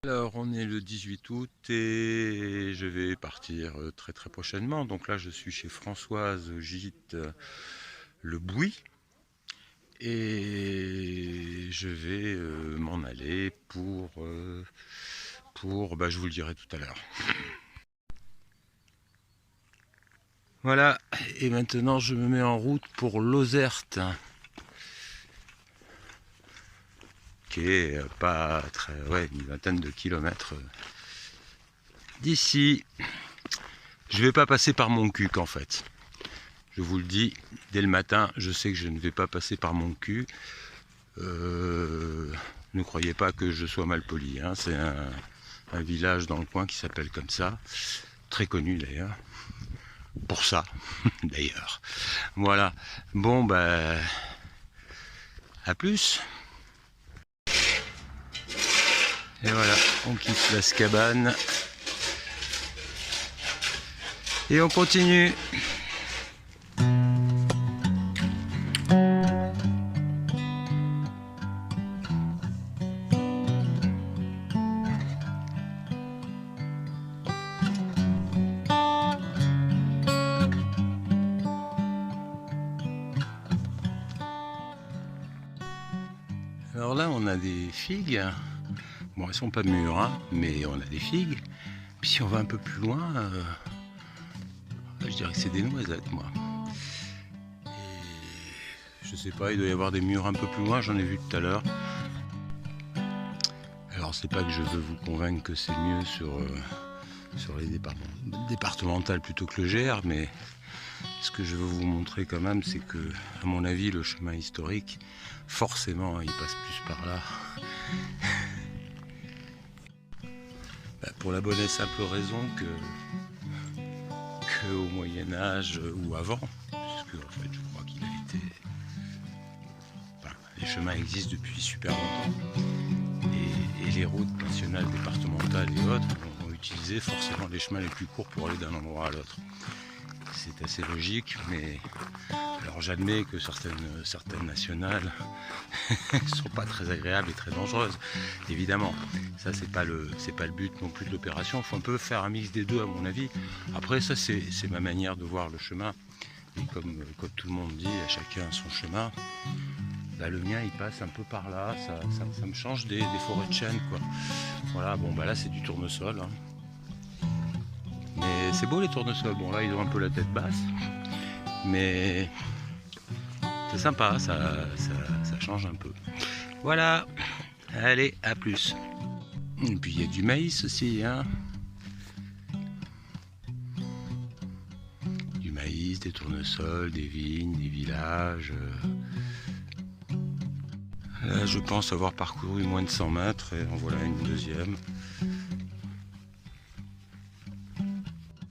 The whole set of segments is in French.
Alors on est le 18 août et je vais partir très prochainement. Donc là je suis chez Françoise au gîte Le Bouy et je vais m'en aller pour je vous le dirai tout à l'heure. Voilà, et maintenant je me mets en route pour Lozerte, qui est pas très, une vingtaine de kilomètres d'ici. Je vais pas passer par Montcuq en fait. Je vous le dis, dès le matin, je sais que je ne vais pas passer par Montcuq. Ne croyez pas que je sois mal poli, hein. C'est un village dans le coin qui s'appelle comme ça, très connu d'ailleurs, pour ça d'ailleurs. Voilà, bon à plus. Et voilà, on quitte la cabane et on continue. Alors là, on a des figues. Bon, elles sont pas mûres, hein, mais on a des figues. Puis si on va un peu plus loin, je dirais que c'est des noisettes, moi. Et je sais pas, il doit y avoir des mûres un peu plus loin, j'en ai vu tout à l'heure. Alors c'est pas que je veux vous convaincre que c'est mieux sur les départementales plutôt que le GR, mais ce que je veux vous montrer quand même, c'est que, à mon avis, le chemin historique, forcément, il passe plus par là. Pour la bonne et simple raison que au Moyen-Âge ou avant, puisque en fait je crois qu'il a été. Enfin, les chemins existent depuis super longtemps. Et les routes nationales, départementales et autres ont utilisé forcément les chemins les plus courts pour aller d'un endroit à l'autre. C'est assez logique, mais alors j'admets que certaines nationales ne sont pas très agréables et très dangereuses, évidemment. Ça c'est pas le but non plus de l'opération. Il faut un peu faire un mix des deux à mon avis. Après ça c'est ma manière de voir le chemin. Et comme tout le monde dit, à chacun son chemin. Le mien il passe un peu par là, ça me change des forêts de chêne quoi. Voilà, bon là c'est du tournesol. Hein. Mais c'est beau les tournesols, bon là ils ont un peu la tête basse. Mais c'est sympa, ça change un peu. Voilà, allez, à plus. Et puis il y a du maïs aussi, hein. Du maïs, des tournesols, des vignes, des villages. Là, je pense avoir parcouru moins de 100 mètres et en voilà une deuxième.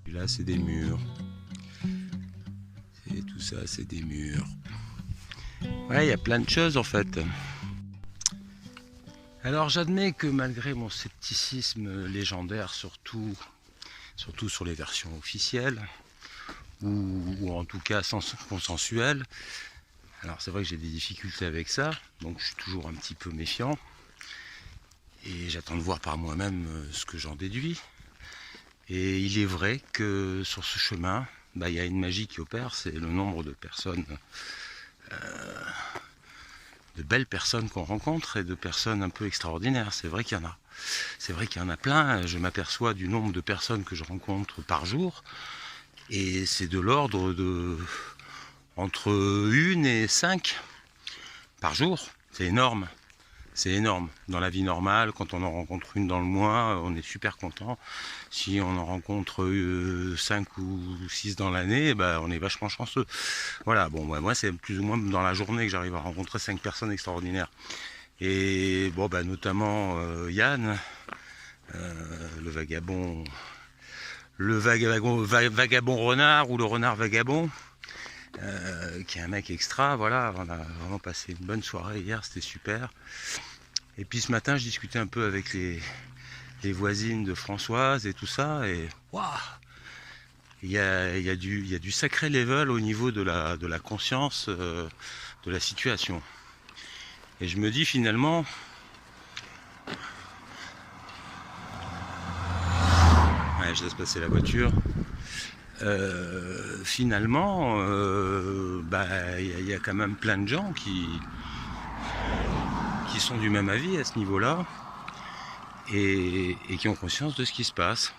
Et là, c'est des murs. Et tout ça, c'est des murs. Ouais, il y a plein de choses en fait. Alors j'admets que malgré mon scepticisme légendaire, surtout sur les versions officielles, ou en tout cas consensuelles, alors c'est vrai que j'ai des difficultés avec ça, donc je suis toujours un petit peu méfiant, et j'attends de voir par moi-même ce que j'en déduis. Et il est vrai que sur ce chemin, il y a une magie qui opère, c'est le nombre de personnes, de belles personnes qu'on rencontre et de personnes un peu extraordinaires. C'est vrai qu'il y en a. C'est vrai qu'il y en a plein. Je m'aperçois du nombre de personnes que je rencontre par jour. Et c'est de l'ordre de entre 1 et 5 par jour. C'est énorme. C'est énorme. Dans la vie normale, quand on en rencontre une dans le mois, on est super content. Si on en rencontre 5 ou 6 dans l'année, on est vachement chanceux. Voilà, bon, moi c'est plus ou moins dans la journée que j'arrive à rencontrer 5 personnes extraordinaires. Et bon, notamment Yann, le vagabond renard ou le renard vagabond. Qui est un mec extra, voilà, on a vraiment passé une bonne soirée hier, c'était super. Et puis ce matin, je discutais un peu avec les voisines de Françoise et tout ça, et waouh, il y a du sacré level au niveau de la conscience de la situation. Et je me dis finalement, Ouais, je laisse passer la voiture. Finalement, il y a quand même plein de gens qui sont du même avis à ce niveau-là et qui ont conscience de ce qui se passe.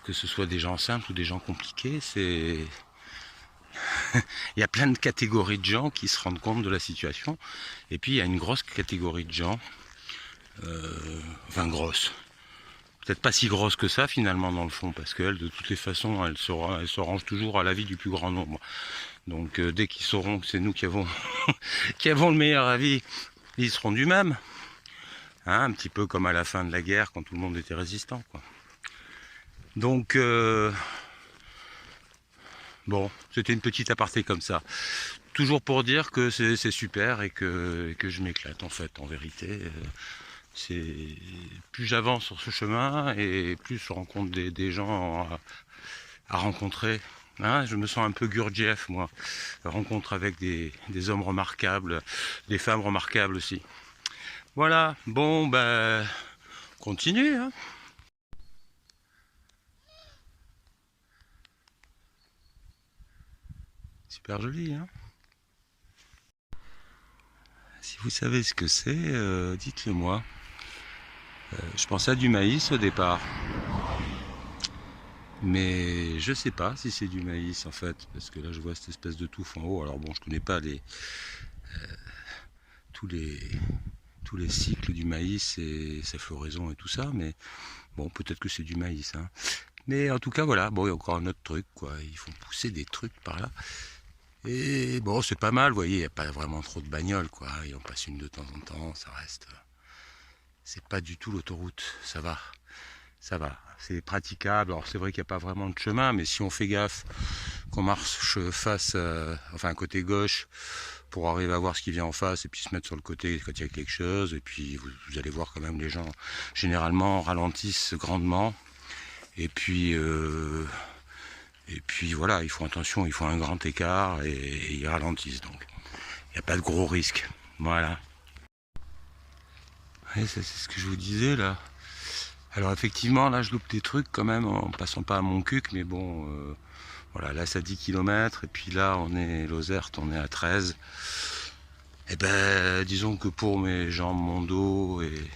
Que ce soit des gens simples ou des gens compliqués, il y a plein de catégories de gens qui se rendent compte de la situation. Et puis il y a une grosse catégorie de gens, grosse, peut-être pas si grosse que ça finalement dans le fond, parce qu'elle de toutes les façons elle se range toujours à l'avis du plus grand nombre. Donc dès qu'ils sauront que c'est nous qui avons qui avons le meilleur avis, ils seront du même, hein, un petit peu comme à la fin de la guerre quand tout le monde était résistant, quoi. Donc bon, c'était une petite aparté comme ça, toujours pour dire que c'est super et que je m'éclate en fait, en vérité. Plus j'avance sur ce chemin et plus je rencontre des gens à rencontrer. Hein, je me sens un peu Gurdjieff, moi. Rencontre avec des hommes remarquables, des femmes remarquables aussi. Voilà, bon, continue. Hein. Super joli, hein. Si vous savez ce que c'est, dites-le moi. Je pensais à du maïs au départ. Mais je sais pas si c'est du maïs en fait, parce que là je vois cette espèce de touffe en haut. Alors bon, je connais pas tous les cycles du maïs et sa floraison et tout ça, mais bon, peut-être que c'est du maïs. Hein. Mais en tout cas, voilà, bon, il y a encore un autre truc, quoi. Ils font pousser des trucs par là. Et bon, c'est pas mal, vous voyez, il n'y a pas vraiment trop de bagnoles, quoi. Il en passe une de temps en temps, ça reste. C'est pas du tout l'autoroute, ça va. Ça va, c'est praticable. Alors c'est vrai qu'il n'y a pas vraiment de chemin, mais si on fait gaffe, qu'on marche face, côté gauche, pour arriver à voir ce qui vient en face, et puis se mettre sur le côté quand il y a quelque chose, et puis vous allez voir quand même les gens, généralement, ralentissent grandement. Et puis voilà, ils font attention, ils font un grand écart, et ils ralentissent, donc il n'y a pas de gros risques. Voilà. Ouais, c'est ce que je vous disais, là. Alors effectivement, là je loupe des trucs quand même en passant pas à Montcuq, mais bon, voilà, là c'est à 10 km, et puis là on est Lozerte, on est à 13. Et disons que pour mes jambes, mon dos, et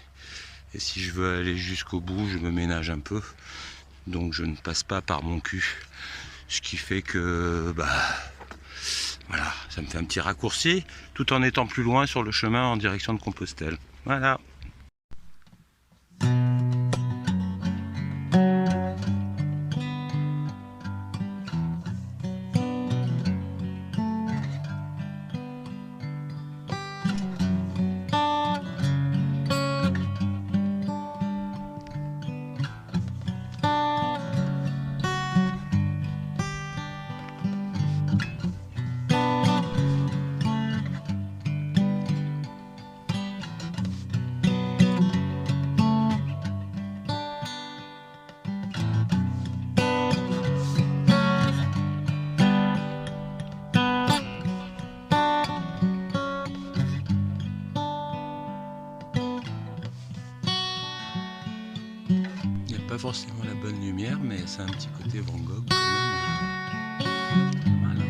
si je veux aller jusqu'au bout, je me ménage un peu. Donc je ne passe pas par mon cul. Ce qui fait que, voilà, ça me fait un petit raccourci, tout en étant plus loin sur le chemin en direction de Compostelle. Voilà. Pas forcément la bonne lumière, mais c'est un petit côté Van Gogh quand même. Voilà.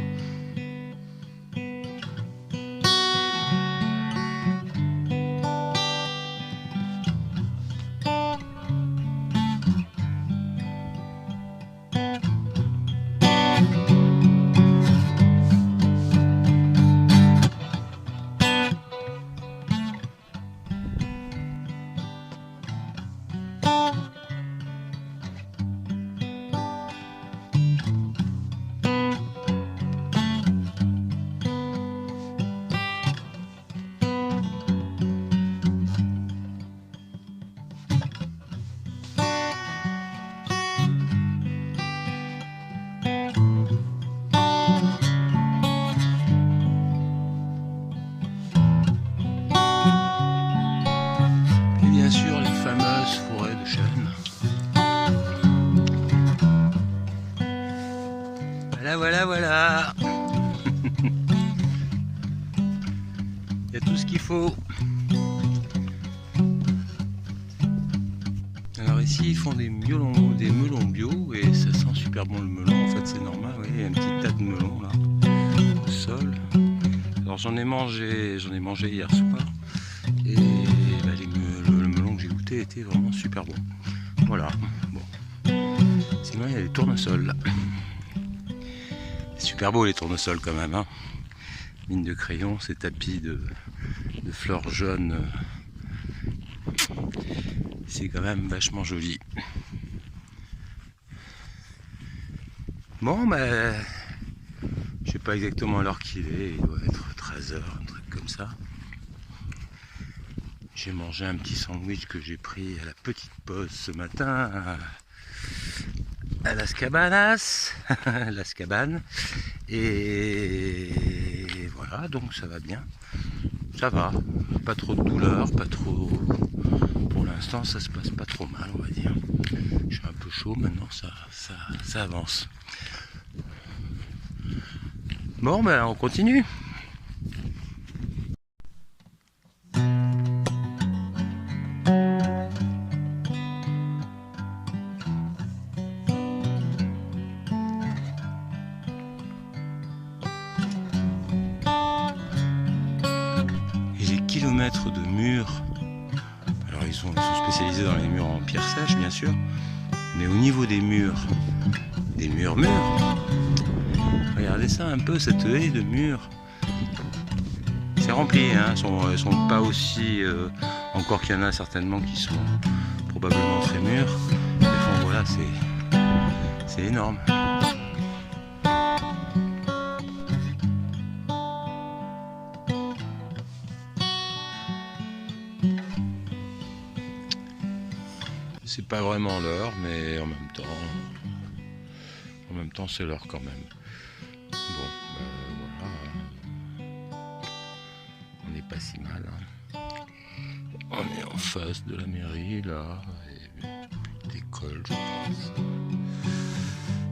Voilà. Il y a tout ce qu'il faut. Alors ici ici ils font des melons bio et ça sent super bon le melon. En fait c'est normal, oui, il y a un petit tas de melons là au sol. Alors j'en ai mangé hier soir et bah, le melon que j'ai goûté était vraiment super bon. Voilà. Bon. Sinon il y a les tournesols là. C'est super beau les tournesols quand même, hein. Mine de crayon, ces tapis de fleurs jaunes. C'est quand même vachement joli. Bon, ben, je sais pas exactement l'heure qu'il est, il doit être 13 h, un truc comme ça. J'ai mangé un petit sandwich que j'ai pris à la petite pause ce matin à Las Cabanas, Las Cabanes, et voilà, donc ça va bien. Ça va, pas trop de douleur, pas trop. Pour l'instant, ça se passe pas trop mal, on va dire. Je suis un peu chaud maintenant, ça avance. Bon, ben on continue. Et les kilomètres de murs. Alors ils sont spécialisés dans les murs en pierre sèche, bien sûr. Mais au niveau des murs, regardez ça un peu, cette haie de murs. C'est rempli, hein. Elles sont pas aussi... encore qu'il y en a certainement qui sont probablement très mûrs. Mais bon, voilà, c'est énorme. C'est pas vraiment l'heure, mais en même temps c'est l'heure quand même. Bon, voilà, on n'est pas si mal, hein. On est en face de la mairie là, et d'école je pense.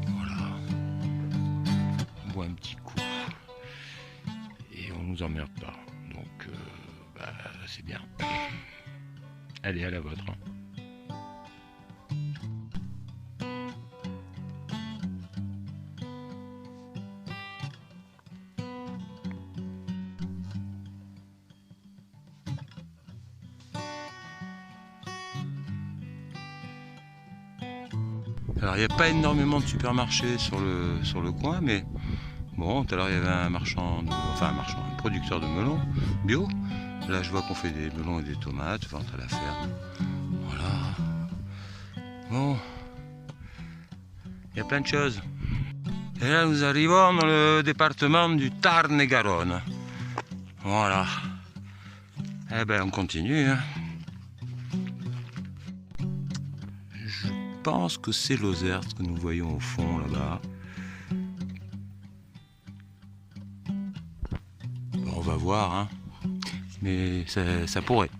Voilà, on boit un petit coup et on nous emmerde pas, donc c'est bien. Allez, à la vôtre, hein. Alors il n'y a pas énormément de supermarchés sur le coin, mais bon, tout à l'heure il y avait un producteur de melons bio. Là je vois qu'on fait des melons et des tomates, vente à la ferme. Voilà. Bon, il y a plein de choses. Et là nous arrivons dans le département du Tarn-et-Garonne. Voilà. Eh ben on continue, hein. Je pense que c'est Lozère que nous voyons au fond là-bas. Bon, on va voir, hein. Mais ça pourrait.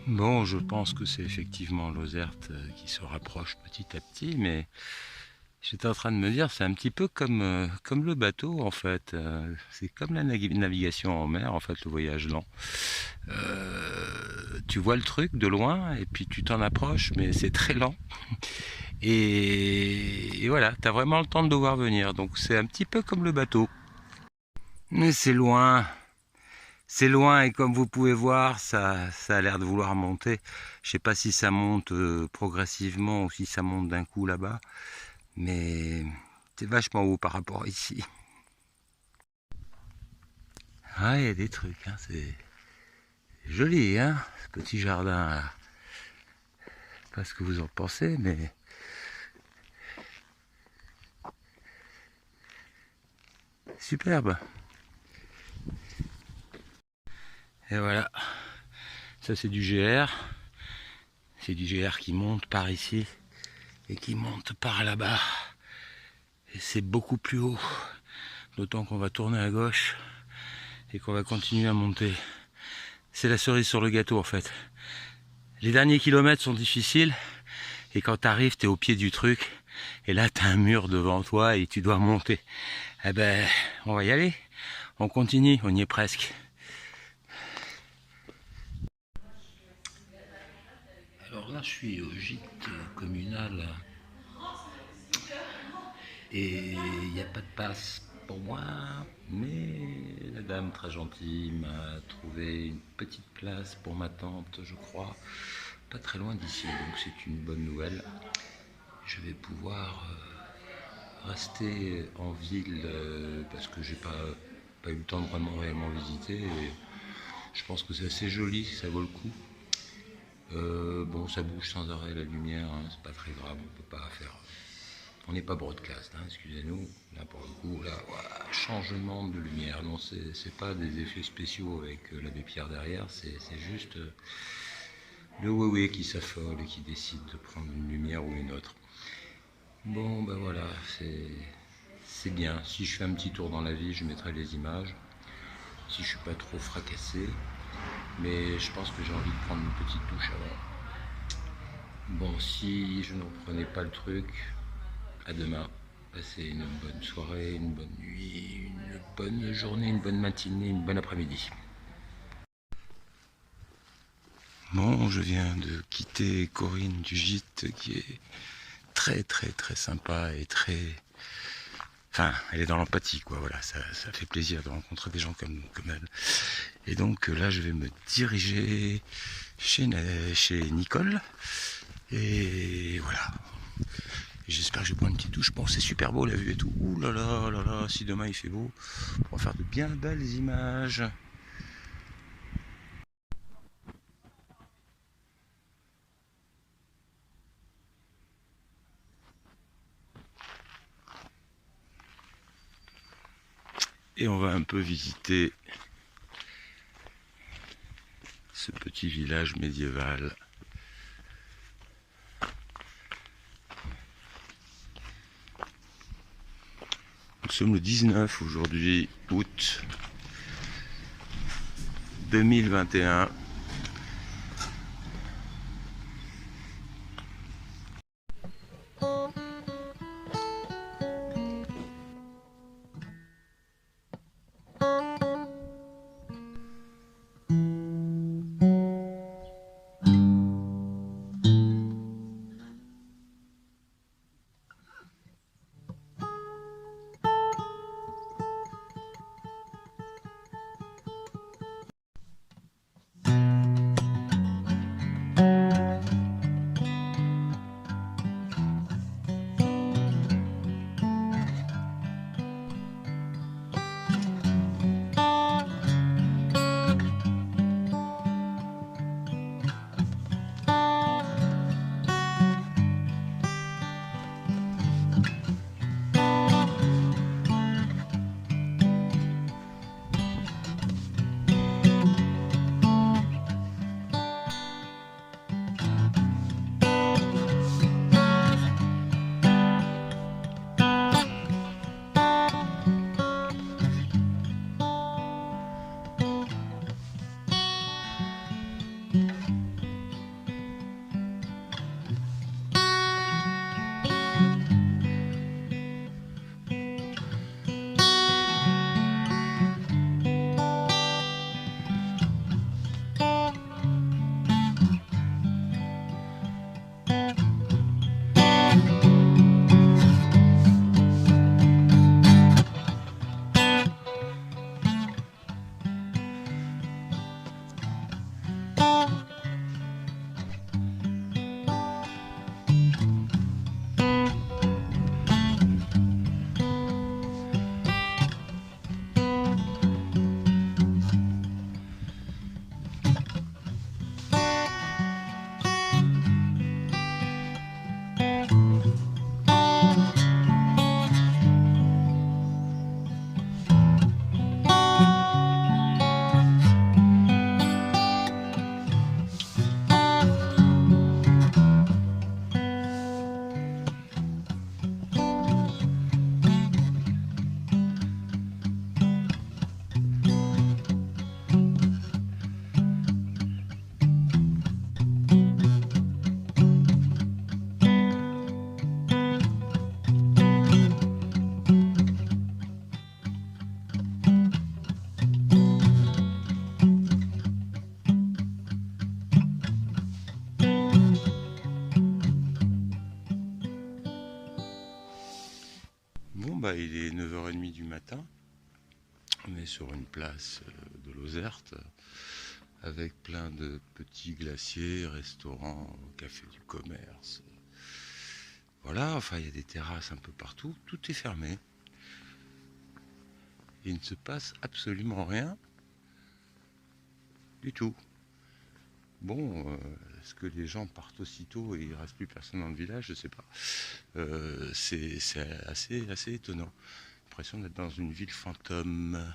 Bon, je pense que c'est effectivement Lozerte qui se rapproche petit à petit, mais j'étais en train de me dire, c'est un petit peu comme le bateau en fait. C'est comme la navigation en mer, en fait, le voyage lent. Tu vois le truc de loin et puis tu t'en approches, mais c'est très lent. Et voilà, tu as vraiment le temps de devoir venir. Donc c'est un petit peu comme le bateau. Mais c'est loin. C'est loin et comme vous pouvez voir, ça a l'air de vouloir monter. Je sais pas si ça monte progressivement ou si ça monte d'un coup là-bas. Mais c'est vachement haut par rapport à ici. Ah, il y a des trucs, hein, c'est joli, hein, ce petit jardin là. Je sais pas ce que vous en pensez, mais superbe. Et voilà, ça c'est du GR. C'est du GR qui monte par ici et qui monte par là-bas. Et c'est beaucoup plus haut. D'autant qu'on va tourner à gauche et qu'on va continuer à monter. C'est la cerise sur le gâteau en fait. Les derniers kilomètres sont difficiles et quand tu arrives, tu es au pied du truc et là tu as un mur devant toi et tu dois monter. Eh ben, on va y aller. On continue, on y est presque. là, je suis au gîte communal et il n'y a pas de passe pour moi, mais la dame très gentille m'a trouvé une petite place pour ma tante, je crois, pas très loin d'ici, donc c'est une bonne nouvelle. Je vais pouvoir rester en ville parce que j'ai pas eu le temps de vraiment réellement visiter. Et je pense que c'est assez joli, ça vaut le coup. Bon, ça bouge sans arrêt la lumière, hein, c'est pas très grave, on peut pas faire. On n'est pas broadcast, hein, excusez-nous. Là pour le coup, là, voilà, changement de lumière. Non, c'est pas des effets spéciaux avec l'abbé Pierre derrière, c'est juste le Huawei qui s'affole et qui décide de prendre une lumière ou une autre. Bon, ben voilà, c'est bien. Si je fais un petit tour dans la ville, je mettrai les images. Si je suis pas trop fracassé. Mais je pense que j'ai envie de prendre une petite douche avant. Bon, si je ne reprenais pas le truc, à demain. Passez une bonne soirée, une bonne nuit, une bonne journée, une bonne matinée, une bonne après-midi. Bon, je viens de quitter Corinne du gîte qui est très très très sympa et très... Enfin, elle est dans l'empathie, quoi, voilà, ça fait plaisir de rencontrer des gens comme elle. Et donc là, je vais me diriger chez Nicole. Et voilà. J'espère que je vais prendre une petite douche. Bon, c'est super beau la vue et tout. Ouh là là là là, si demain il fait beau, on pourra faire de bien belles images. Et on va un peu visiter ce petit village médiéval. Nous sommes le 19 aujourd'hui, août 2021. Bon, bah il est 9h30 du matin. On est sur une place de Lozerte avec plein de petits glaciers, restaurants, cafés du commerce. Voilà, enfin il y a des terrasses un peu partout. Tout est fermé. Il ne se passe absolument rien du tout. Bon, est-ce que les gens partent aussitôt et il ne reste plus personne dans le village? Je sais pas. C'est assez étonnant. L'impression d'être dans une ville fantôme.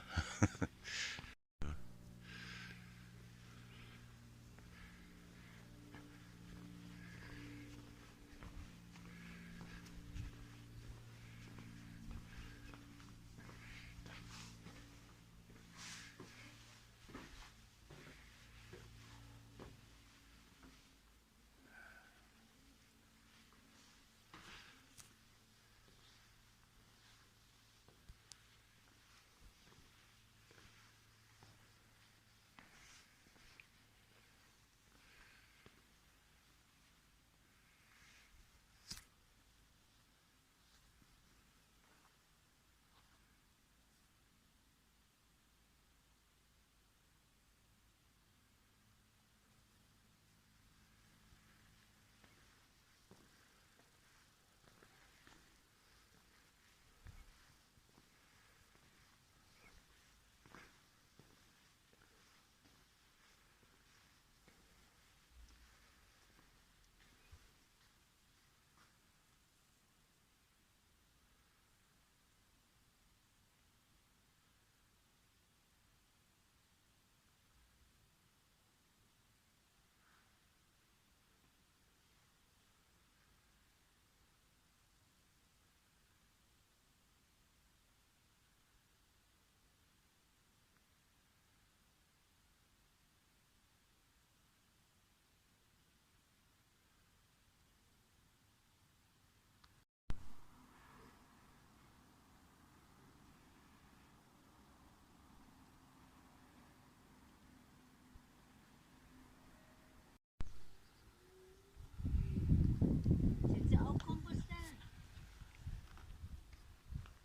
Sind Sie auch Kompostell?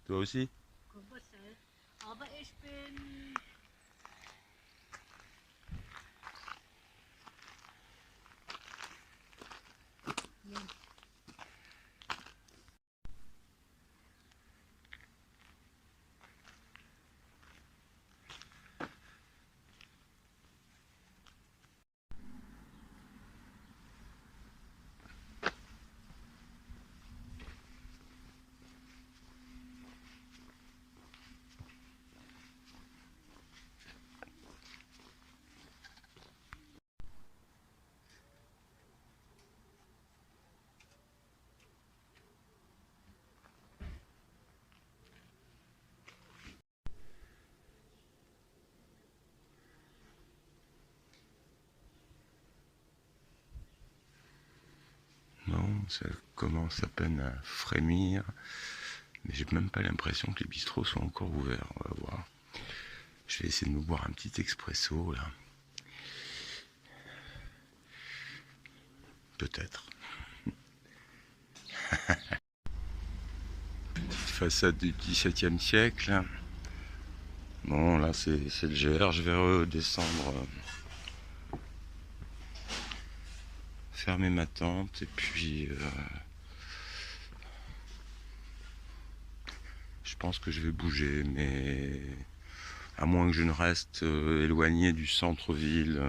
Toi aussi? Kompostell. Aber ich bin nee, Non, ça commence à peine à frémir. Mais j'ai même pas l'impression que les bistrots sont encore ouverts. On va voir. Je vais essayer de me boire un petit expresso là. Peut-être. Façade du XVIIe siècle. Bon, là c'est le GR. Je vais redescendre, fermer ma tente et puis je pense que je vais bouger, mais à moins que je ne reste éloigné du centre-ville,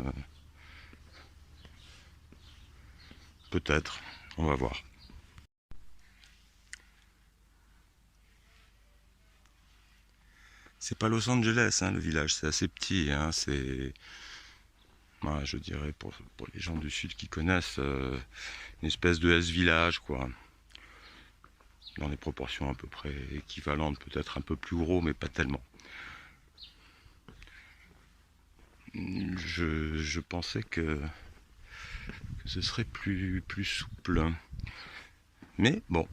peut-être. On va voir. C'est pas Los Angeles, hein, le village, c'est assez petit. Hein, c'est, ouais, je dirais, pour les gens du sud qui connaissent, une espèce de S-village, quoi. Dans des proportions à peu près équivalentes, peut-être un peu plus gros, mais pas tellement. Je pensais que ce serait plus souple. Mais bon,